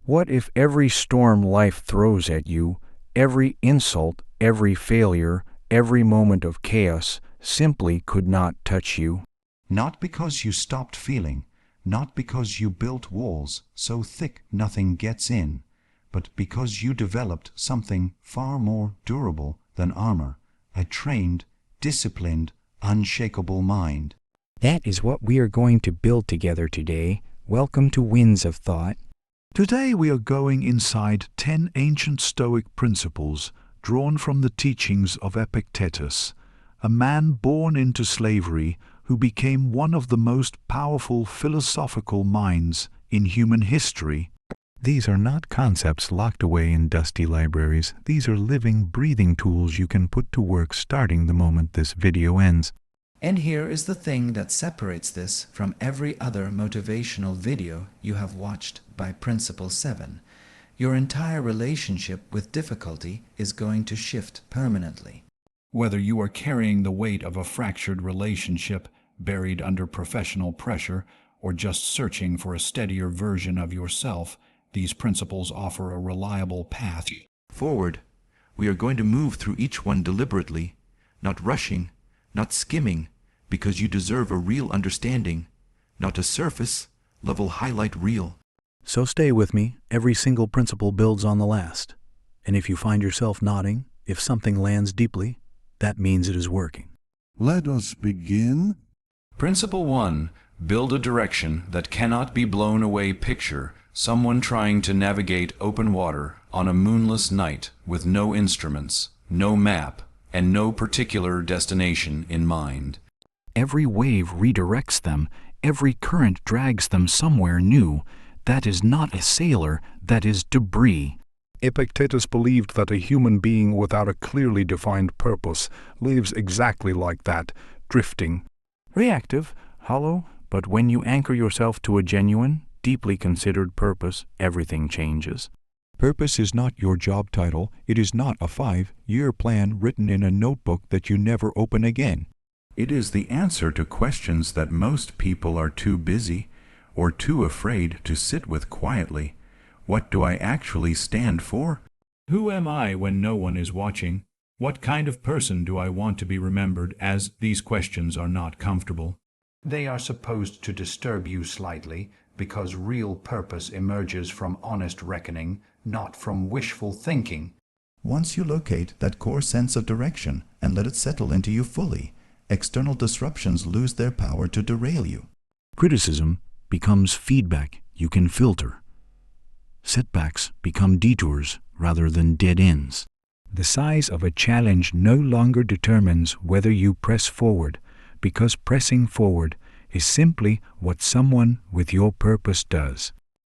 What if every storm life throws at you, every insult, every failure, every moment of chaos simply could not touch you? Not because you stopped feeling, not because you built walls so thick nothing gets in, but because you developed something far more durable than armor, a trained, disciplined, unshakable mind. That is what we are going to build together today. Welcome to Winds of Thought. Today we are going inside 10 ancient Stoic principles drawn from the teachings of Epictetus, a man born into slavery who became one of the most powerful philosophical minds in human history. These are not concepts locked away in dusty libraries. These are living, breathing tools you can put to work starting the moment this video ends. And here is the thing that separates this from every other motivational video you have watched by Principle 7. Your entire relationship with difficulty is going to shift permanently. Whether you are carrying the weight of a fractured relationship, buried under professional pressure, or just searching for a steadier version of yourself, these principles offer a reliable path forward. We are going to move through each one deliberately, not rushing, not skimming, because you deserve a real understanding, not a surface level highlight reel. So stay with me. Every single principle builds on the last. And if you find yourself nodding, if something lands deeply, that means it is working. Let us begin. Principle 1. Build a direction that cannot be blown away. Picture someone trying to navigate open water on a moonless night with no instruments, no map, and no particular destination in mind. Every wave redirects them. Every current drags them somewhere new. That is not a sailor, that is debris. Epictetus believed that a human being without a clearly defined purpose lives exactly like that, drifting. Reactive, hollow, but when you anchor yourself to a genuine, deeply considered purpose, everything changes. Purpose is not your job title. It is not a 5-year plan written in a notebook that you never open again. It is the answer to questions that most people are too busy or too afraid to sit with quietly. What do I actually stand for? Who am I when no one is watching? What kind of person do I want to be remembered? As these questions are not comfortable. They are supposed to disturb you slightly, because real purpose emerges from honest reckoning, not from wishful thinking. Once you locate that core sense of direction and let it settle into you fully, external disruptions lose their power to derail you. Criticism becomes feedback you can filter. Setbacks become detours rather than dead ends. The size of a challenge no longer determines whether you press forward, because pressing forward is simply what someone with your purpose does.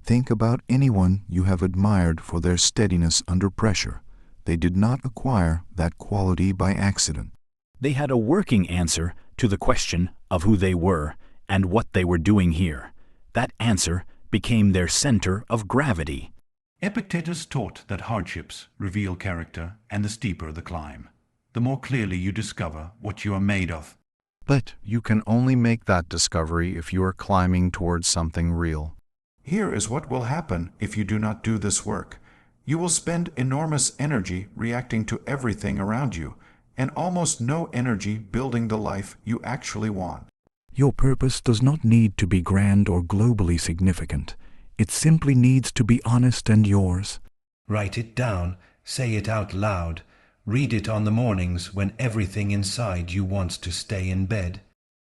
Think about anyone you have admired for their steadiness under pressure. They did not acquire that quality by accident. They had a working answer to the question of who they were and what they were doing here. That answer became their center of gravity. Epictetus taught that hardships reveal character, and the steeper the climb, the more clearly you discover what you are made of. But you can only make that discovery if you are climbing towards something real. Here is what will happen if you do not do this work. You will spend enormous energy reacting to everything around you, and almost no energy building the life you actually want. Your purpose does not need to be grand or globally significant. It simply needs to be honest and yours. Write it down, say it out loud, read it on the mornings when everything inside you wants to stay in bed.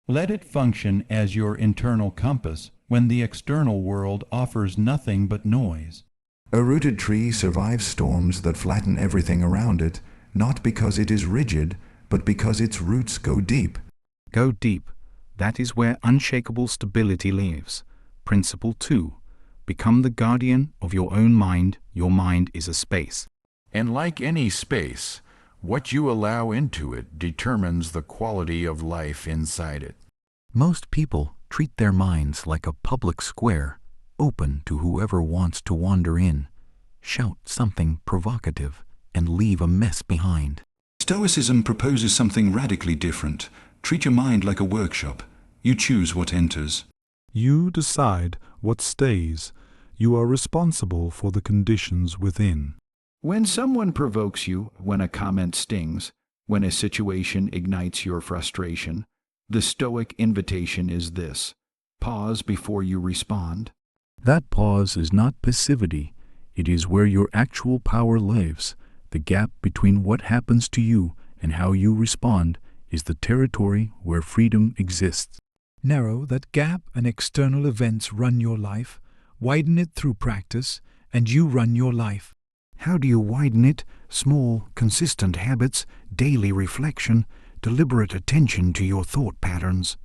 Let it function as your internal compass when the external world offers nothing but noise. A rooted tree survives storms that flatten everything around it, not because it is rigid, but because its roots go deep. Go deep. That is where unshakable stability lives. Principle 2. Become the guardian of your own mind. Your mind is a space. And like any space, what you allow into it determines the quality of life inside it. Most people treat their minds like a public square, open to whoever wants to wander in, shout something provocative, and leave a mess behind. Stoicism proposes something radically different. Treat your mind like a workshop. You choose what enters. You decide what stays. You are responsible for the conditions within. When someone provokes you, when a comment stings, when a situation ignites your frustration, the Stoic invitation is this: pause before you respond. That pause is not passivity. It is where your actual power lives. The gap between what happens to you and how you respond is the territory where freedom exists. Narrow that gap and external events run your life, widen it through practice, and you run your life. How do you widen it? Small, consistent habits, daily reflection, deliberate attention to your thought patterns.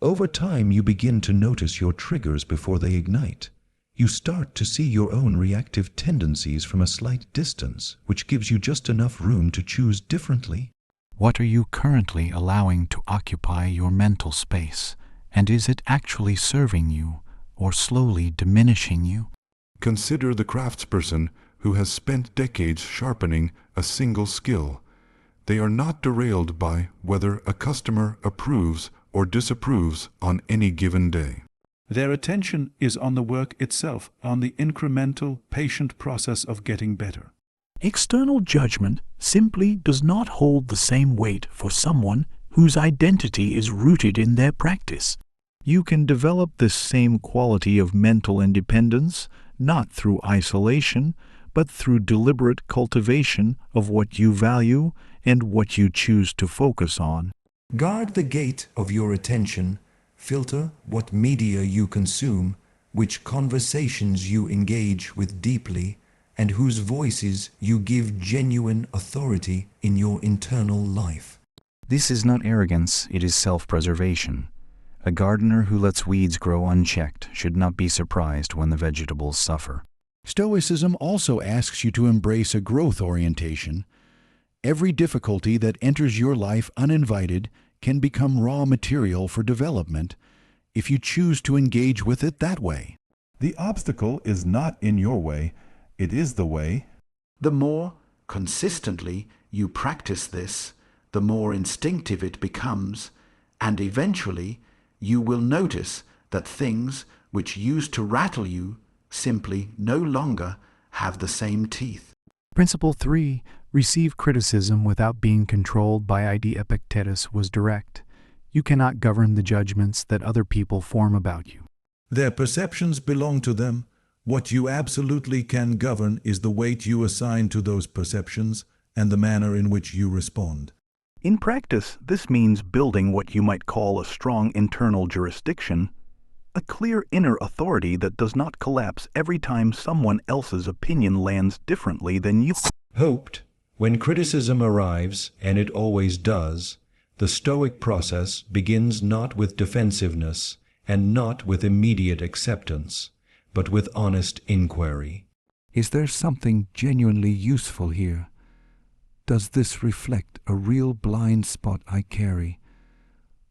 Over time, you begin to notice your triggers before they ignite. You start to see your own reactive tendencies from a slight distance, which gives you just enough room to choose differently. What are you currently allowing to occupy your mental space? And is it actually serving you or slowly diminishing you? Consider the craftsperson who has spent decades sharpening a single skill. They are not derailed by whether a customer approves or disapproves on any given day. Their attention is on the work itself, on the incremental, patient process of getting better. External judgment simply does not hold the same weight for someone whose identity is rooted in their practice. You can develop this same quality of mental independence not through isolation, but through deliberate cultivation of what you value and what you choose to focus on. Guard the gate of your attention. Filter what media you consume, which conversations you engage with deeply, and whose voices you give genuine authority in your internal life. This is not arrogance, it is self-preservation. A gardener who lets weeds grow unchecked should not be surprised when the vegetables suffer. Stoicism also asks you to embrace a growth orientation. Every difficulty that enters your life uninvited can become raw material for development if you choose to engage with it that way. The obstacle is not in your way, it is the way. The more consistently you practice this, the more instinctive it becomes, and eventually you will notice that things which used to rattle you simply no longer have the same teeth. Principle 3, receive criticism without being controlled by ID. Epictetus was direct. You cannot govern the judgments that other people form about you. Their perceptions belong to them. What you absolutely can govern is the weight you assign to those perceptions and the manner in which you respond. In practice, this means building what you might call a strong internal jurisdiction, a clear inner authority that does not collapse every time someone else's opinion lands differently than you. Hoped, when criticism arrives, and it always does, the Stoic process begins not with defensiveness and not with immediate acceptance, but with honest inquiry. Is there something genuinely useful here? Does this reflect a real blind spot I carry?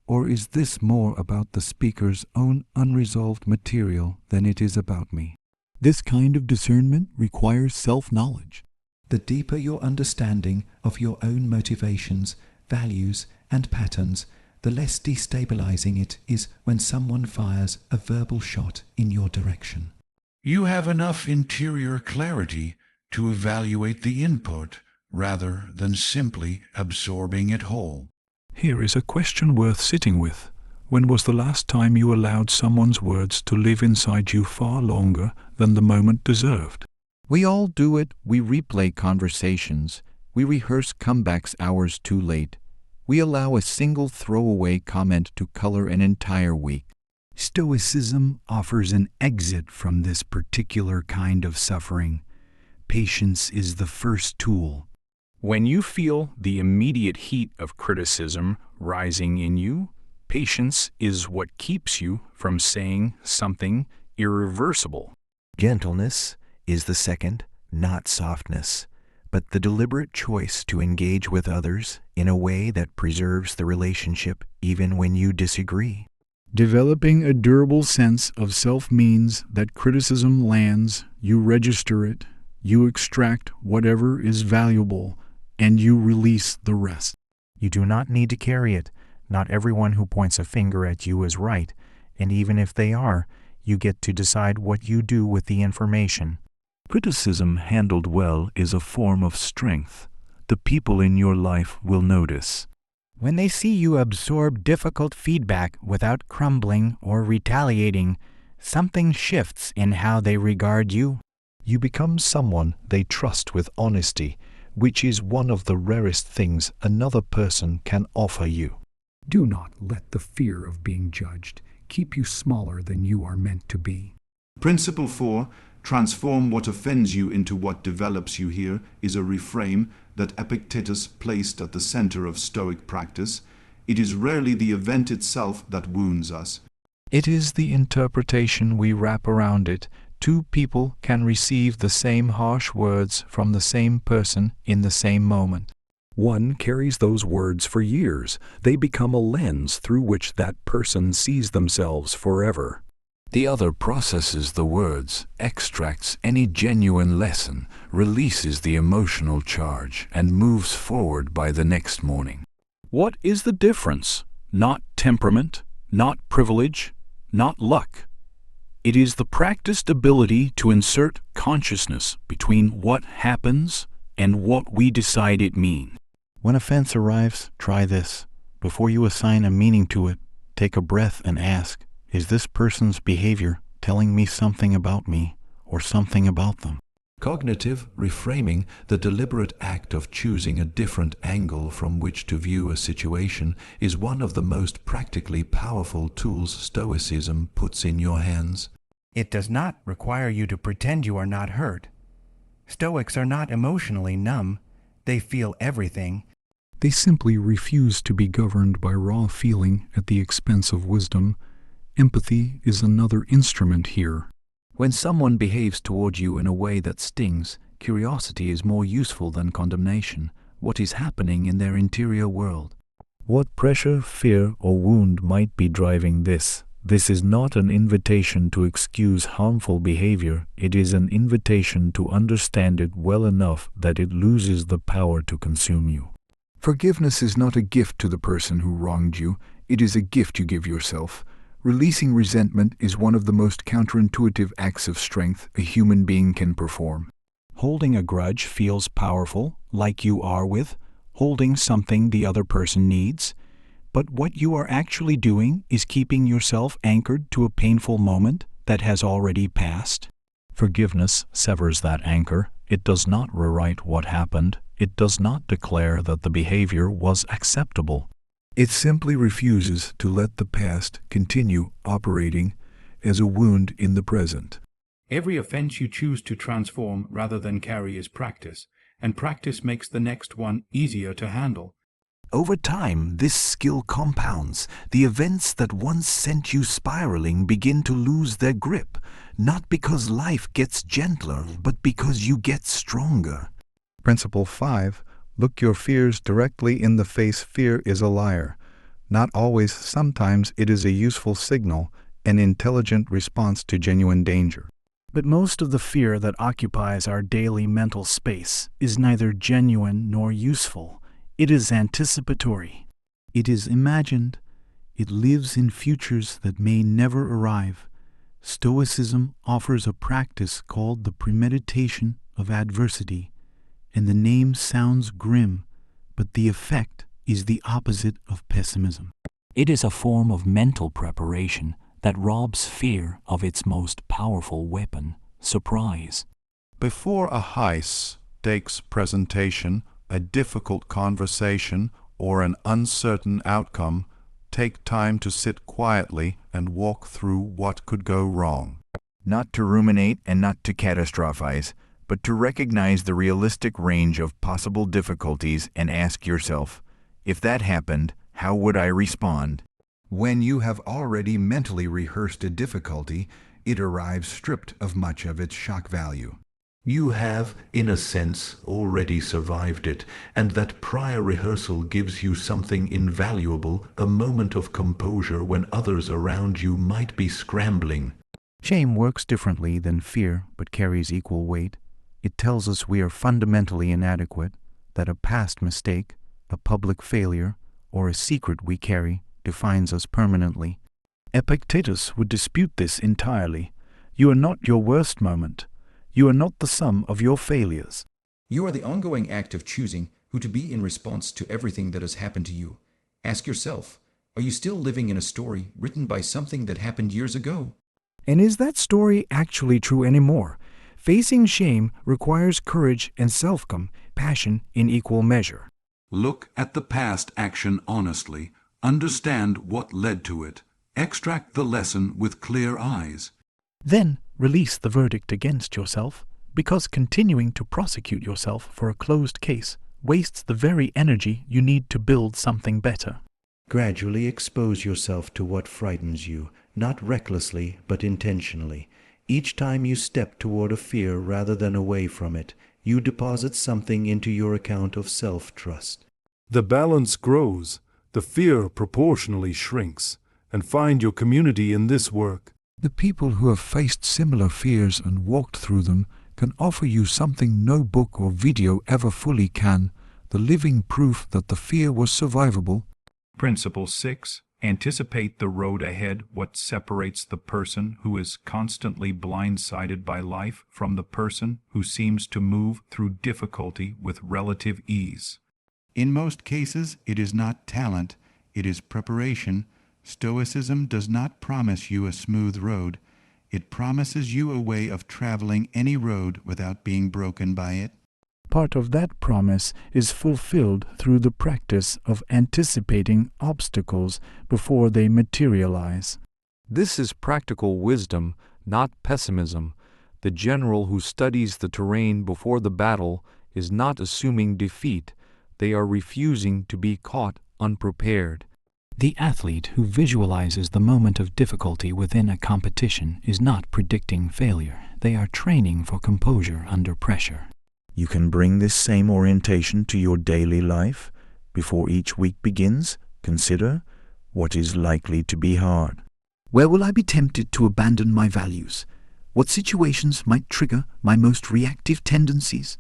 Or is this more about the speaker's own unresolved material than it is about me? This kind of discernment requires self-knowledge. The deeper your understanding of your own motivations, values, and patterns, the less destabilizing it is when someone fires a verbal shot in your direction. You have enough interior clarity to evaluate the input rather than simply absorbing it whole. Here is a question worth sitting with. When was the last time you allowed someone's words to live inside you far longer than the moment deserved? We all do it. We replay conversations. We rehearse comebacks hours too late. We allow a single throwaway comment to color an entire week. Stoicism offers an exit from this particular kind of suffering. Patience is the first tool. When you feel the immediate heat of criticism rising in you, patience is what keeps you from saying something irreversible. Gentleness is the second, not softness, but the deliberate choice to engage with others in a way that preserves the relationship even when you disagree. Developing a durable sense of self means that criticism lands, you register it, you extract whatever is valuable, and you release the rest. You do not need to carry it. Not everyone who points a finger at you is right, and even if they are, You get to decide what you do with the information. Criticism handled well is a form of strength. The people in your life will notice. When they see you absorb difficult feedback without crumbling or retaliating, something shifts in how they regard you. You become someone they trust with honesty, which is one of the rarest things another person can offer you. Do not let the fear of being judged keep you smaller than you are meant to be. Principle 4, transform what offends you into what develops you here, is a reframe that Epictetus placed at the center of Stoic practice. It is rarely the event itself that wounds us. It is the interpretation we wrap around it. Two people can receive the same harsh words from the same person in the same moment. One carries those words for years. They become a lens through which that person sees themselves forever. The other processes the words, extracts any genuine lesson, releases the emotional charge, and moves forward by the next morning. What is the difference? Not temperament, not privilege, not luck. It is the practiced ability to insert consciousness between what happens and what we decide it means. When offense arrives, try this. Before you assign a meaning to it, take a breath and ask, is this person's behavior telling me something about me or something about them? Cognitive reframing, the deliberate act of choosing a different angle from which to view a situation, is one of the most practically powerful tools Stoicism puts in your hands. It does not require you to pretend you are not hurt. Stoics are not emotionally numb. They feel everything. They simply refuse to be governed by raw feeling at the expense of wisdom. Empathy is another instrument here. When someone behaves toward you in a way that stings, curiosity is more useful than condemnation. What is happening in their interior world? What pressure, fear, or wound might be driving this? This is not an invitation to excuse harmful behavior. It is an invitation to understand it well enough that it loses the power to consume you. Forgiveness is not a gift to the person who wronged you. It is a gift you give yourself. Releasing resentment is one of the most counterintuitive acts of strength a human being can perform. Holding a grudge feels powerful, like you are with holding something the other person needs. But what you are actually doing is keeping yourself anchored to a painful moment that has already passed. Forgiveness severs that anchor. It does not rewrite what happened. It does not declare that the behavior was acceptable. It simply refuses to let the past continue operating as a wound in the present. Every offense you choose to transform rather than carry is practice, and practice makes the next one easier to handle. Over time, this skill compounds. The events that once sent you spiraling begin to lose their grip, not because life gets gentler, but because you get stronger. Principle 5. Look your fears directly in the face. Fear is a liar. Not always, sometimes it is a useful signal, an intelligent response to genuine danger. But most of the fear that occupies our daily mental space is neither genuine nor useful. It is anticipatory. It is imagined. It lives in futures that may never arrive. Stoicism offers a practice called the premeditation of adversity, and the name sounds grim, but the effect is the opposite of pessimism. It is a form of mental preparation that robs fear of its most powerful weapon, surprise. Before a high-stakes presentation, a difficult conversation, or an uncertain outcome, take time to sit quietly and walk through what could go wrong. Not to ruminate and not to catastrophize, but to recognize the realistic range of possible difficulties and ask yourself, if that happened, how would I respond? When you have already mentally rehearsed a difficulty, it arrives stripped of much of its shock value. You have, in a sense, already survived it, and that prior rehearsal gives you something invaluable, a moment of composure when others around you might be scrambling. Shame works differently than fear, but carries equal weight. It tells us we are fundamentally inadequate, that a past mistake, a public failure, or a secret we carry defines us permanently. Epictetus would dispute this entirely. You are not your worst moment. You are not the sum of your failures. You are the ongoing act of choosing who to be in response to everything that has happened to you. Ask yourself, are you still living in a story written by something that happened years ago? And is that story actually true anymore? Facing shame requires courage and self-compassion in equal measure. Look at the past action honestly. Understand what led to it. Extract the lesson with clear eyes. Then release the verdict against yourself, because continuing to prosecute yourself for a closed case wastes the very energy you need to build something better. Gradually expose yourself to what frightens you, not recklessly but intentionally. Each time you step toward a fear rather than away from it, you deposit something into your account of self-trust. The balance grows, the fear proportionally shrinks, and find your community in this work. The people who have faced similar fears and walked through them can offer you something no book or video ever fully can, the living proof that the fear was survivable. Principle 6. Anticipate the road ahead. What separates the person who is constantly blindsided by life from the person who seems to move through difficulty with relative ease? In most cases, it is not talent, it is preparation. Stoicism does not promise you a smooth road. It promises you a way of traveling any road without being broken by it. Part of that promise is fulfilled through the practice of anticipating obstacles before they materialize. This is practical wisdom, not pessimism. The general who studies the terrain before the battle is not assuming defeat. They are refusing to be caught unprepared. The athlete who visualizes the moment of difficulty within a competition is not predicting failure. They are training for composure under pressure. You can bring this same orientation to your daily life. Before each week begins, consider what is likely to be hard. Where will I be tempted to abandon my values? What situations might trigger my most reactive tendencies?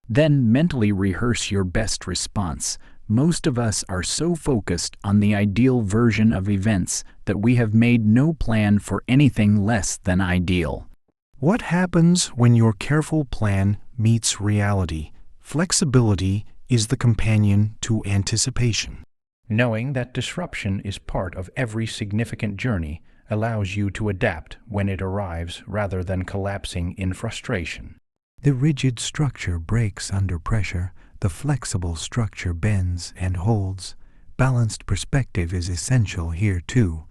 Then mentally rehearse your best response. Most of us are so focused on the ideal version of events that we have made no plan for anything less than ideal. What happens when your careful plan meets reality? Flexibility is the companion to anticipation. Knowing that disruption is part of every significant journey allows you to adapt when it arrives rather than collapsing in frustration. The rigid structure breaks under pressure. The flexible structure bends and holds. Balanced perspective is essential here too.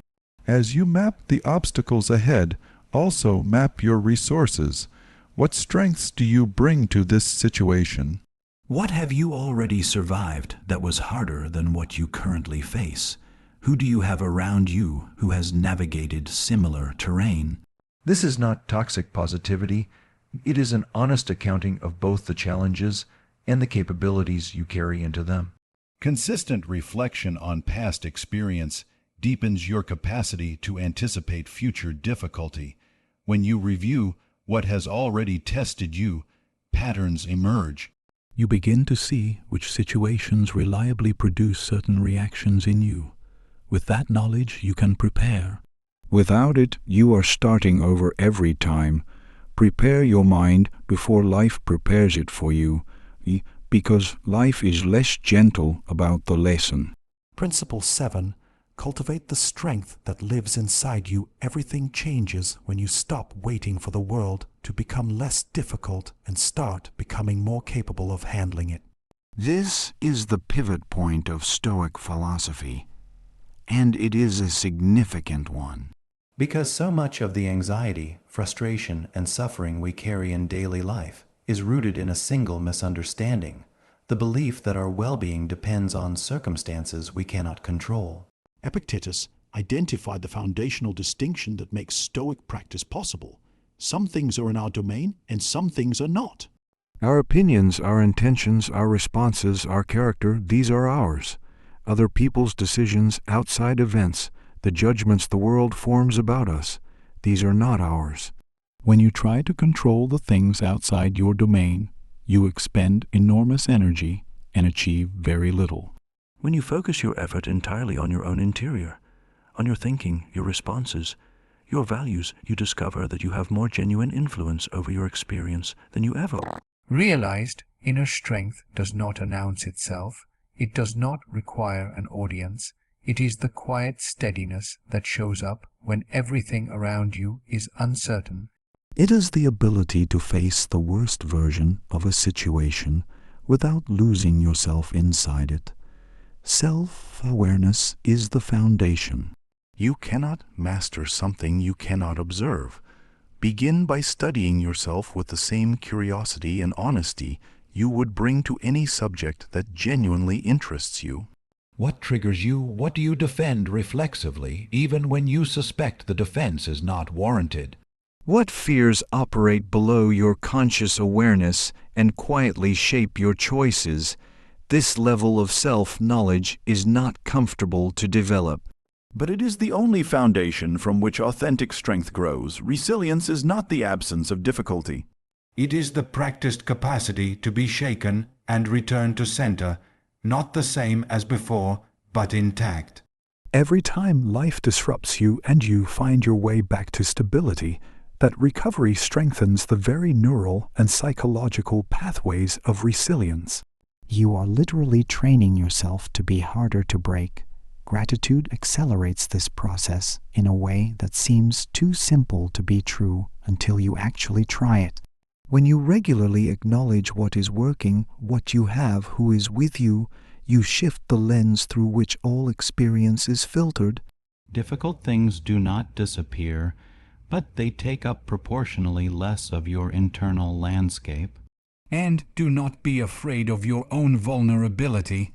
As you map the obstacles ahead, also map your resources. What strengths do you bring to this situation? What have you already survived that was harder than what you currently face? Who do you have around you who has navigated similar terrain? This is not toxic positivity. It is an honest accounting of both the challenges and the capabilities you carry into them. Consistent reflection on past experience deepens your capacity to anticipate future difficulty. When you review what has already tested you, patterns emerge. You begin to see which situations reliably produce certain reactions in you. With that knowledge, you can prepare. Without it, you are starting over every time. Prepare your mind before life prepares it for you, because life is less gentle about the lesson. Principle 7. Cultivate the strength that lives inside you. Everything changes when you stop waiting for the world to become less difficult and start becoming more capable of handling it. This is the pivot point of Stoic philosophy, and it is a significant one. Because so much of the anxiety, frustration, and suffering we carry in daily life is rooted in a single misunderstanding, the belief that our well-being depends on circumstances we cannot control. Epictetus identified the foundational distinction that makes Stoic practice possible. Some things are in our domain and some things are not. Our opinions, our intentions, our responses, our character, these are ours. Other people's decisions, outside events, the judgments the world forms about us, these are not ours. When you try to control the things outside your domain, you expend enormous energy and achieve very little. When you focus your effort entirely on your own interior, on your thinking, your responses, your values, you discover that you have more genuine influence over your experience than you ever. Realized inner strength does not announce itself. It does not require an audience. It is the quiet steadiness that shows up when everything around you is uncertain. It is the ability to face the worst version of a situation without losing yourself inside it. Self-awareness is the foundation. You cannot master something you cannot observe. Begin by studying yourself with the same curiosity and honesty you would bring to any subject that genuinely interests you. What triggers you? What do you defend reflexively, even when you suspect the defense is not warranted? What fears operate below your conscious awareness and quietly shape your choices? This level of self-knowledge is not comfortable to develop. But it is the only foundation from which authentic strength grows. Resilience is not the absence of difficulty. It is the practiced capacity to be shaken and return to center, not the same as before, but intact. Every time life disrupts you and you find your way back to stability, that recovery strengthens the very neural and psychological pathways of resilience. You are literally training yourself to be harder to break. Gratitude accelerates this process in a way that seems too simple to be true until you actually try it. When you regularly acknowledge what is working, what you have, who is with you, you shift the lens through which all experience is filtered. Difficult things do not disappear, but they take up proportionally less of your internal landscape. And do not be afraid of your own vulnerability.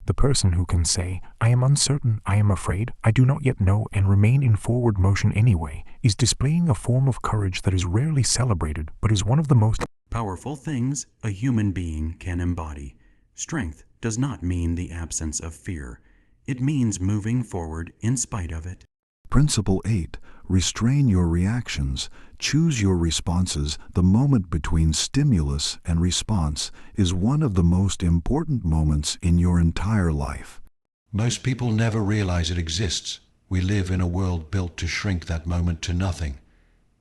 The person who can say, "I am uncertain, I am afraid, I do not yet know," and remain in forward motion anyway, is displaying a form of courage that is rarely celebrated, but is one of the most powerful things a human being can embody. Strength does not mean the absence of fear. It means moving forward in spite of it. Principle 8. Restrain your reactions. Choose your responses. The moment between stimulus and response is one of the most important moments in your entire life. Most people never realize it exists. We live in a world built to shrink that moment to nothing.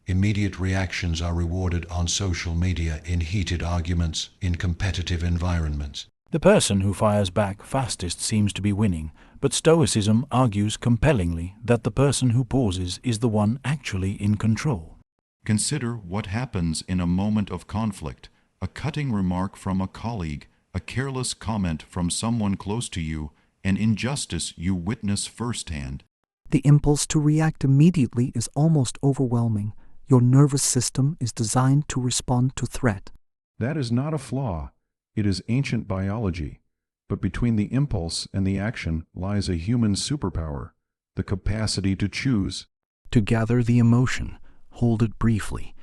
Immediate reactions are rewarded on social media, in heated arguments, in competitive environments. The person who fires back fastest seems to be winning, but Stoicism argues compellingly that the person who pauses is the one actually in control. Consider what happens in a moment of conflict: a cutting remark from a colleague, a careless comment from someone close to you, an injustice you witness firsthand. The impulse to react immediately is almost overwhelming. Your nervous system is designed to respond to threat. That is not a flaw. It is ancient biology. But between the impulse and the action lies a human superpower, the capacity to choose. To gather the emotion, hold it briefly,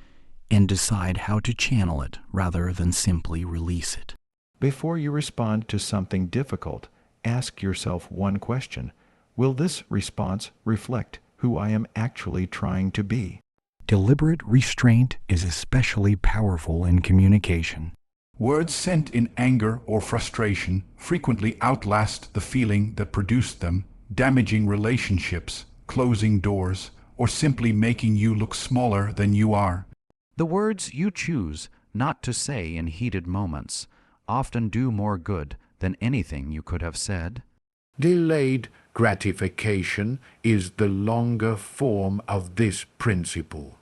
and decide how to channel it rather than simply release it. Before you respond to something difficult, ask yourself one question. Will this response reflect who I am actually trying to be? Deliberate restraint is especially powerful in communication. Words sent in anger or frustration frequently outlast the feeling that produced them, damaging relationships, closing doors, or simply making you look smaller than you are. The words you choose not to say in heated moments often do more good than anything you could have said. Delayed gratification is the longer form of this principle.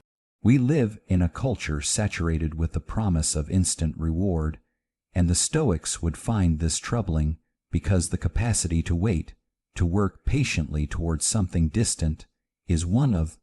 We live in a culture saturated with the promise of instant reward, and the Stoics would find this troubling because the capacity to wait, to work patiently towards something distant, is one of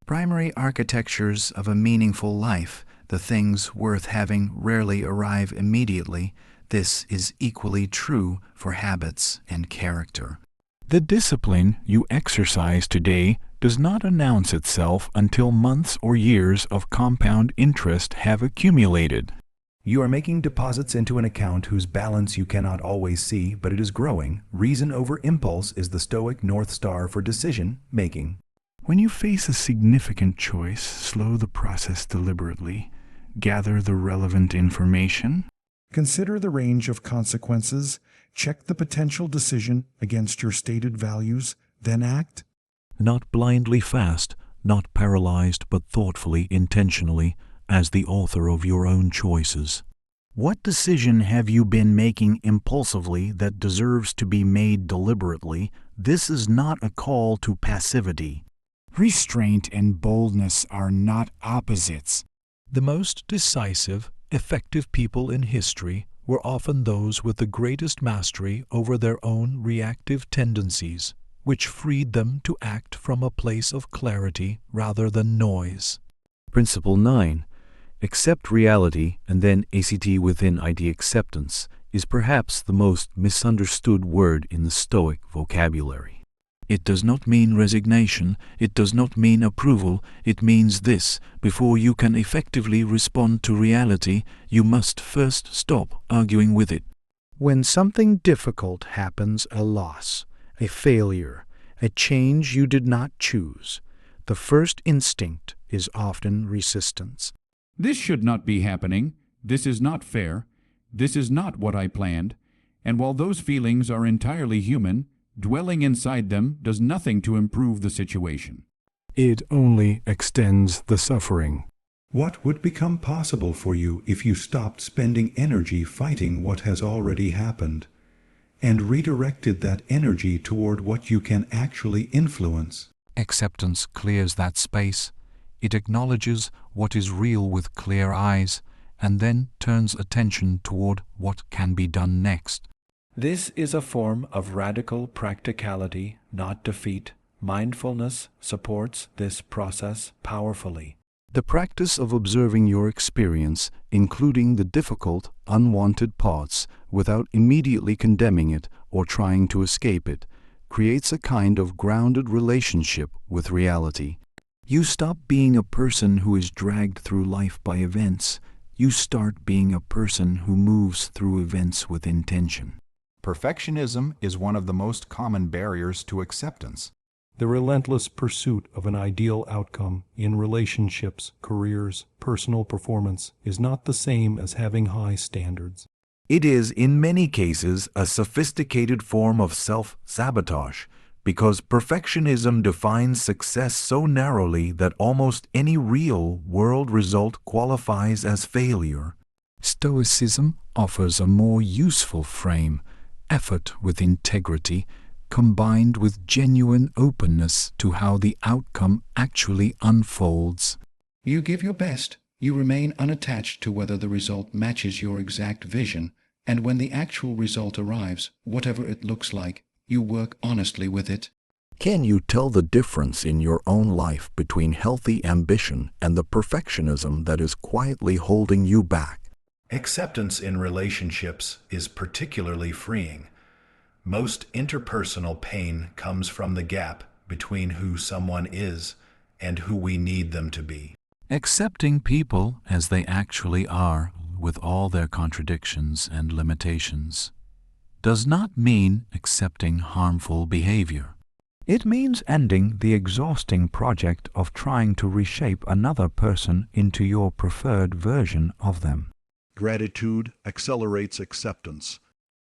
primary architectures of a meaningful life. The things worth having rarely arrive immediately. This is equally true for habits and character. The discipline you exercise today does not announce itself until months or years of compound interest have accumulated. You are making deposits into an account whose balance you cannot always see, but it is growing. Reason over impulse is the Stoic North Star for decision making. When you face a significant choice, slow the process deliberately. Gather the relevant information. Consider the range of consequences. Check the potential decision against your stated values, then act. Not blindly fast, not paralyzed, but thoughtfully, intentionally, as the author of your own choices. What decision have you been making impulsively that deserves to be made deliberately? This is not a call to passivity. Restraint and boldness are not opposites. The most decisive, effective people in history were often those with the greatest mastery over their own reactive tendencies, which freed them to act from a place of clarity rather than noise. Principle 9. Accept reality, and then ACT within ID acceptance, is perhaps the most misunderstood word in the Stoic vocabulary. It does not mean resignation, it does not mean approval, it means this: before you can effectively respond to reality, you must first stop arguing with it. When something difficult happens, a loss, a failure, a change you did not choose, the first instinct is often resistance. This should not be happening. This is not fair. This is not what I planned. And while those feelings are entirely human, dwelling inside them does nothing to improve the situation. It only extends the suffering. What would become possible for you if you stopped spending energy fighting what has already happened, and redirected that energy toward what you can actually influence? Acceptance clears that space. It acknowledges what is real with clear eyes, and then turns attention toward what can be done next. This is a form of radical practicality, not defeat. Mindfulness supports this process powerfully. The practice of observing your experience, including the difficult, unwanted parts, without immediately condemning it or trying to escape it, creates a kind of grounded relationship with reality. You stop being a person who is dragged through life by events. You start being a person who moves through events with intention. Perfectionism is one of the most common barriers to acceptance. The relentless pursuit of an ideal outcome in relationships, careers, personal performance is not the same as having high standards. It is, in many cases, a sophisticated form of self-sabotage, because perfectionism defines success so narrowly that almost any real-world result qualifies as failure. Stoicism offers a more useful frame, effort with integrity, combined with genuine openness to how the outcome actually unfolds. You give your best. You remain unattached to whether the result matches your exact vision, and when the actual result arrives, whatever it looks like, you work honestly with it. Can you tell the difference in your own life between healthy ambition and the perfectionism that is quietly holding you back? Acceptance in relationships is particularly freeing. Most interpersonal pain comes from the gap between who someone is and who we need them to be. Accepting people as they actually are, with all their contradictions and limitations, does not mean accepting harmful behavior. It means ending the exhausting project of trying to reshape another person into your preferred version of them. Gratitude accelerates acceptance.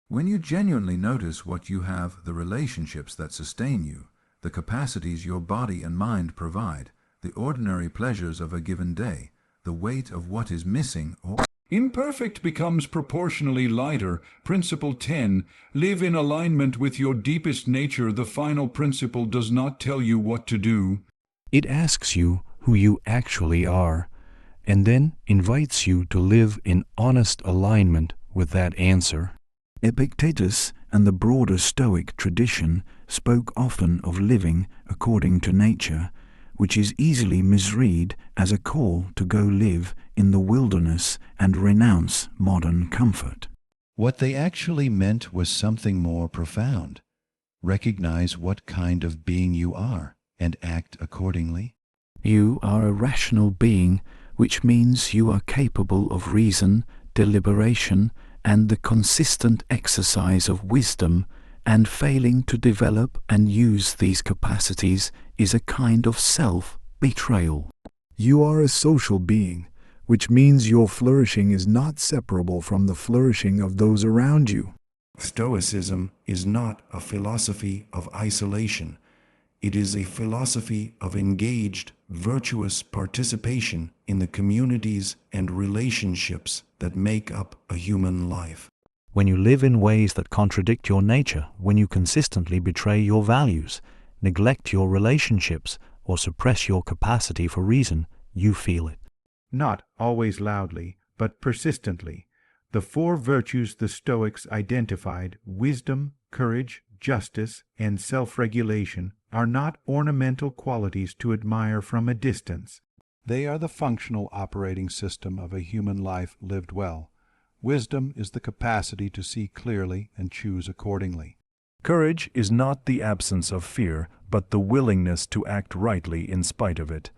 When you genuinely notice what you have, the relationships that sustain you, the capacities your body and mind provide, the ordinary pleasures of a given day, the weight of what is missing or Imperfect becomes proportionally lighter. Principle 10. Live in alignment with your deepest nature. The final principle does not tell you what to do. It asks you who you actually are, and then invites you to live in honest alignment with that answer. Epictetus and the broader Stoic tradition spoke often of living according to nature, which is easily misread as a call to go live in the wilderness and renounce modern comfort. What they actually meant was something more profound. Recognize what kind of being you are and act accordingly. You are a rational being, which means you are capable of reason, deliberation, and the consistent exercise of wisdom, and failing to develop and use these capacities is a kind of self-betrayal. You are a social being, which means your flourishing is not separable from the flourishing of those around you. Stoicism is not a philosophy of isolation. It is a philosophy of engaged, virtuous participation in the communities and relationships that make up a human life. When you live in ways that contradict your nature, when you consistently betray your values, neglect your relationships, or suppress your capacity for reason, you feel it. Not always loudly, but persistently. The four virtues the Stoics identified, wisdom, courage, justice, and self-regulation, are not ornamental qualities to admire from a distance. They are the functional operating system of a human life lived well. Wisdom is the capacity to see clearly and choose accordingly. Courage is not the absence of fear, but the willingness to act rightly in spite of it.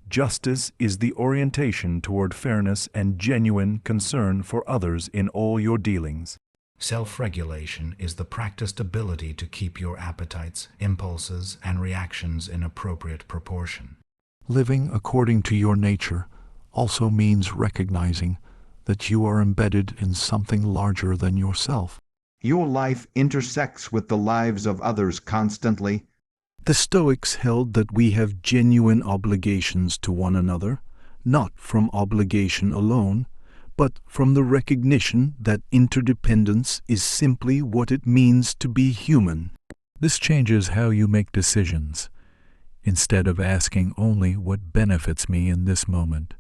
Justice is the orientation toward fairness and genuine concern for others in all your dealings. Self-regulation is the practiced ability to keep your appetites, impulses, and reactions in appropriate proportion. Living according to your nature also means recognizing that you are embedded in something larger than yourself. Your life intersects with the lives of others constantly. The Stoics held that we have genuine obligations to one another, not from obligation alone, but from the recognition that interdependence is simply what it means to be human. This changes how you make decisions. Instead of asking only what benefits me in this moment,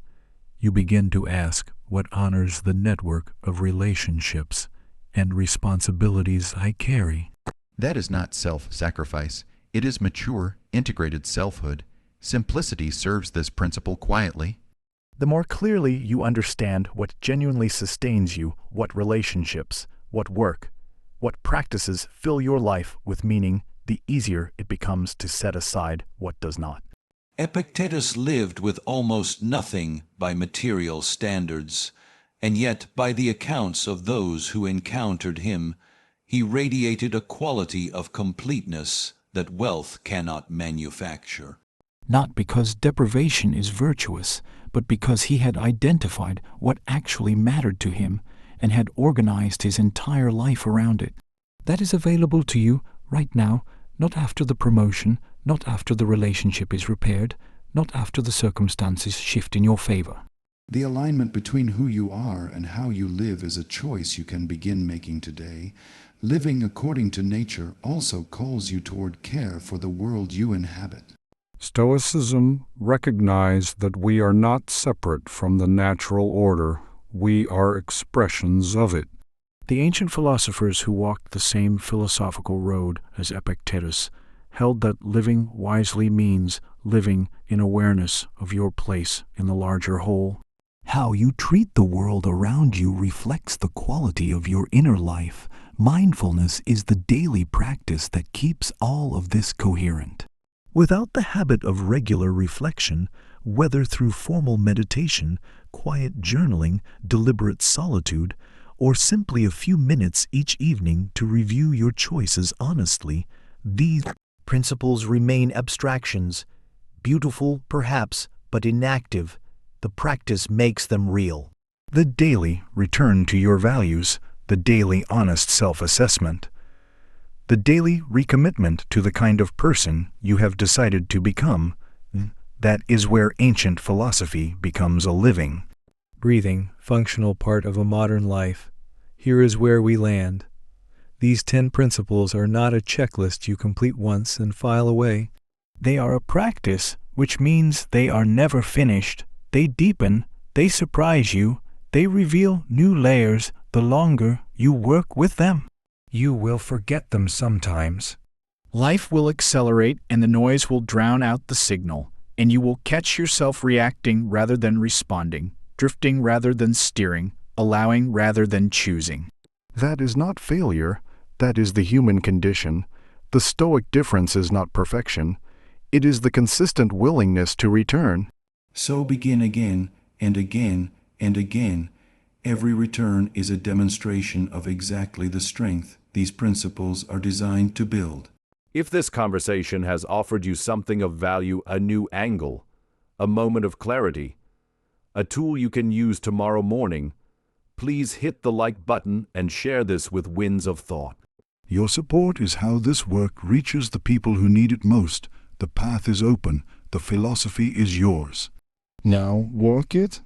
you begin to ask what honors the network of relationships and responsibilities I carry. That is not self-sacrifice. It is mature, integrated selfhood. Simplicity serves this principle quietly. The more clearly you understand what genuinely sustains you, what relationships, what work, what practices fill your life with meaning, the easier it becomes to set aside what does not. Epictetus lived with almost nothing by material standards, and yet by the accounts of those who encountered him, he radiated a quality of completeness that wealth cannot manufacture. Not because deprivation is virtuous, but because he had identified what actually mattered to him and had organized his entire life around it. That is available to you right now, not after the promotion, not after the relationship is repaired, not after the circumstances shift in your favor. The alignment between who you are and how you live is a choice you can begin making today. Living according to nature also calls you toward care for the world you inhabit. Stoicism recognized that we are not separate from the natural order. We are expressions of it. The ancient philosophers who walked the same philosophical road as Epictetus held that living wisely means living in awareness of your place in the larger whole. How you treat the world around you reflects the quality of your inner life. Mindfulness is the daily practice that keeps all of this coherent. Without the habit of regular reflection, whether through formal meditation, quiet journaling, deliberate solitude, or simply a few minutes each evening to review your choices honestly, these principles remain abstractions, beautiful perhaps, but inactive. The practice makes them real. The daily return to your values, the daily honest self-assessment, the daily recommitment to the kind of person you have decided to become, that is where ancient philosophy becomes a living, breathing, functional part of a modern life. Here is where we land. These 10 principles are not a checklist you complete once and file away. They are a practice, which means they are never finished. They deepen, they surprise you, they reveal new layers the longer you work with them. You will forget them sometimes. Life will accelerate and the noise will drown out the signal, and you will catch yourself reacting rather than responding, drifting rather than steering, allowing rather than choosing. That is not failure. That is the human condition. The Stoic difference is not perfection. It is the consistent willingness to return. So begin again and again and again. Every return is a demonstration of exactly the strength these principles are designed to build. If this conversation has offered you something of value, a new angle, a moment of clarity, a tool you can use tomorrow morning, please hit the like button and share this with Winds of Thought. Your support is how this work reaches the people who need it most. The path is open. The philosophy is yours. Now walk it.